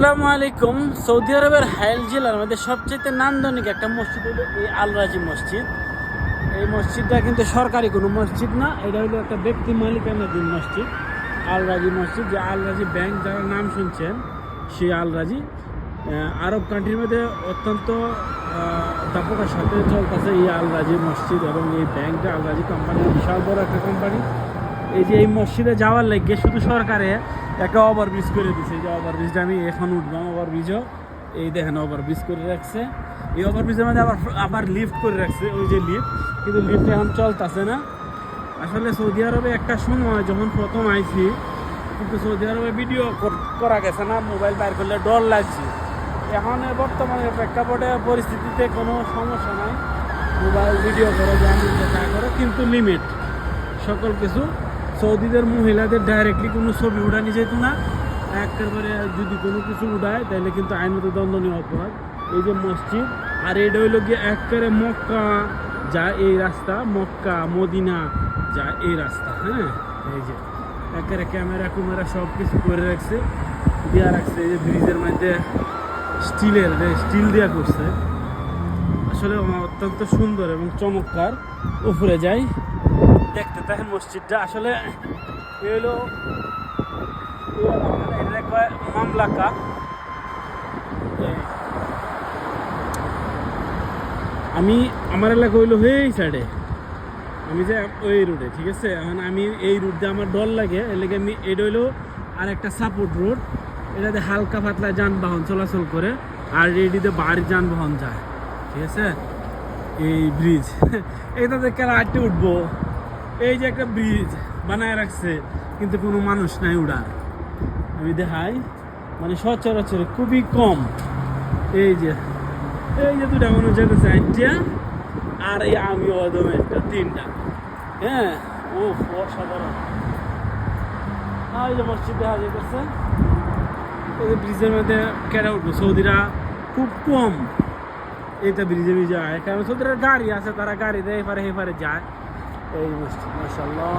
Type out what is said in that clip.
আসসালামু আলাইকুম। সৌদি আরবের হাইল জেলার মধ্যে সবচেয়ে নান্দনিক একটা মসজিদ হলো এই আল রাজি মসজিদ। এই মসজিদটা কিন্তু সরকারি কোনো মসজিদ না, এটা হলো একটা ব্যক্তি মালিকানাধীন মসজিদ, আল রাজি মসজিদ। যে আল রাজি ব্যাংক যারা নাম শুনছেন সেই আল রাজি আরব কান্ট্রির মধ্যে অত্যন্ত দাপটের সাথে চলতেছে এই আল রাজি মসজিদ এবং এই ব্যাংকটা আল রাজি কোম্পানি, বিশাল বড় একটা কোম্পানি। এই যে এই মসজিদে যাওয়ার লাগে শুধু সরকারে একটা ওভারব্রিজ করে দিছে। এই যে ওভারব্রিজটা আমি এখন উঠলাম, ওভারব্রিজও এই দেখেন ওভারব্রিজ করে রাখছে। এই ওভারব্রিজের মধ্যে আবার লিফট করে রাখছে, ওই যে লিফট, কিন্তু লিফট এখন চলতেছে না। আসলে সৌদি আরবে একটা সময় যখন প্রথম আইছি, কিন্তু সৌদি আরবে ভিডিও করা গেছে না, মোবাইল বাইর করলে ডর লাগছে। এখন বর্তমানে প্রেক্ষাপটে পরিস্থিতিতে কোনো সমস্যা নাই, মোবাইল ভিডিও করো, যা তা করো, কিন্তু লিমিট সকল কিছু। সৌদিদের মহিলাদের ডাইরেক্টলি কোনো ছবি উঠানি যেত না, একেবারে যদি কোনো কিছু উঠায় তাহলে কিন্তু আইনত দণ্ডনীয় অপরাধ। এই যে মসজিদ, আর এটা হইল গিয়ে একেবারে মক্কা যা এই রাস্তা, মক্কা মদিনা যা এই রাস্তা। হ্যাঁ, এই যে একেবারে ক্যামেরা কুমেরা সব কিছু করে রাখছে, দেওয়া রাখছে। এই যে ব্রিজের মধ্যে স্টিল দেওয়া করছে, আসলে অত্যন্ত সুন্দর এবং চমৎকার। উপরে যাই, দেখতে থাকেন মসজিদটা। আসলে হলো মামলাকা, আমি আমার এলাকা হইলো এই সাইডে, আমি যে ওই রোডে, ঠিক আছে। এখন আমি এই রুট দিয়ে আমার ডর লাগে, এর লেগে আমি এটা হইলো আর একটা সাপোর্ট রোড, এটাতে হালকা পাতলা যানবাহন চলাচল করে, আর এটিতে বাড়ির যানবাহন যায়, ঠিক আছে। এই ব্রিজ এটাতে কেন আটটে উঠবো, এই যে একটা ব্রিজ বানায় রাখছে, কিন্তু কোনো মানুষ নাই উড়ার। আমি দেখাই, মানে সচরাচর খুবই কম। এই যে দুটা মানুষ যেতেছে আইটিয়া, আর এই আমি অদম একটা তিনটা। হ্যাঁ, ও অসাধারণ। এই যে মসজিদ দেখা যেতেছে, এই যে ব্রিজের মধ্যে কেটে উঠবো। সৌদিরা খুব কম এইটা ব্রিজে যায়, কারণ সৌদিরা গাড়ি আছে, তারা গাড়ি দেয় এপারে এপারে যায়। এই মসজিদ মাশাআল্লাহ।